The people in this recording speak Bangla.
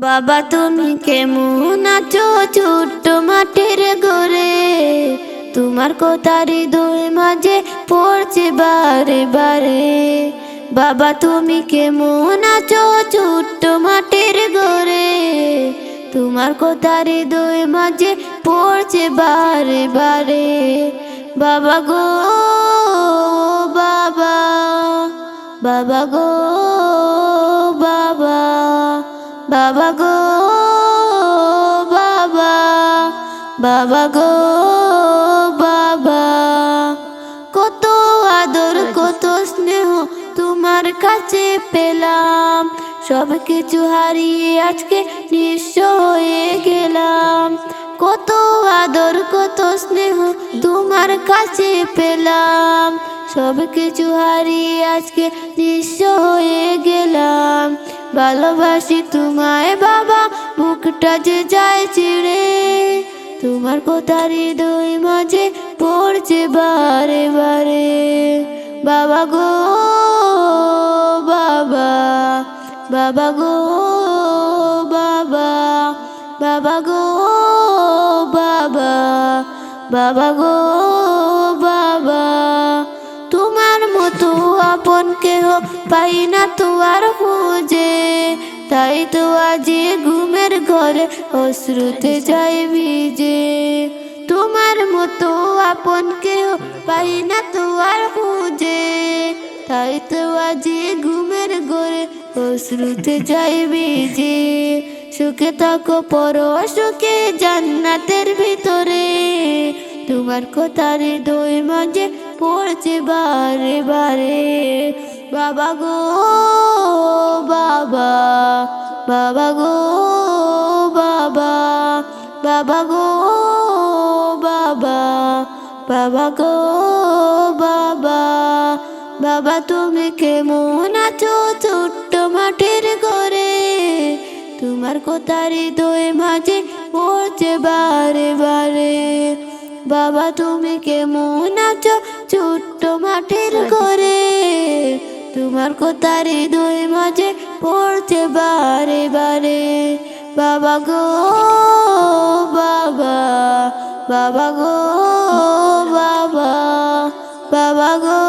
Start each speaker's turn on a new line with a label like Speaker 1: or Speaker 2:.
Speaker 1: বাবা তুমি কেমন আছো ছোট্ট মাটির ঘরে, তোমার কথা হৃদয় মাঝে পড়ছে বারে বারে। বাবা তুমি কেমন আছো ছোট্ট মাটির ঘরে, তোমার কথা হৃদয় মাঝে পড়ছে বারে বারে। বাবা গো বাবা, বাবা গো বাবা, বাবা গো বাবা, বাবা গো বাবা। কত আদর কত স্নেহ তোমার কাছে পেলাম, সব কিছু হারিয়ে আজকে নিঃস্ব হয়ে গেলাম। কত আদর কত স্নেহ তোমার কাছে পেলাম, সব কিছু হারিয়ে আজকে নিঃস্ব হয়ে গেলাম। ভালোবাসি তোমায় বাবা, মুখটা যে যায় ছিঁড়ে, তোমার কথা হৃদয় মাঝে পড়ছে বারে বারে। বাবা গো বাবা, বাবা গো বাবা, বাবা গো বাবা, বাবা গো বাবা। তোমার মতো আপন কেহ পাই না তো আর খুঁজে, তাই তো আজি ঘুমের ঘরে অশ্রুতে যাই ভিজে। তোমার মতো আপন কেহ পাই না তো আর খুঁজে, তাই তো আজি ঘুমের ঘরে অশ্রুতে যাই ভিজে। সুখে থাকো পর সুখে জান্নাতের ভিতরে, তোমার কথা হৃদয় মাঝে পড়ছে বারে বারে। বাবা গো বাবা, বাবা গো বাবা, বাবা গো বাবা, বাবা গো বাবা। বাবা তুমি কেমন আছো ছোট্ট মাটির ঘরে, তোমার কথা হৃদয় মাঝে পড়ছে বারে বারে। বাবা তুমি কেমন আছো ছোট্ট মাটির ঘরে, তোমার কথা হৃদয় মাঝে পড়ছে বারে বারে। বাবা গো বাবা, বাবা গো বাবা, বাবা গো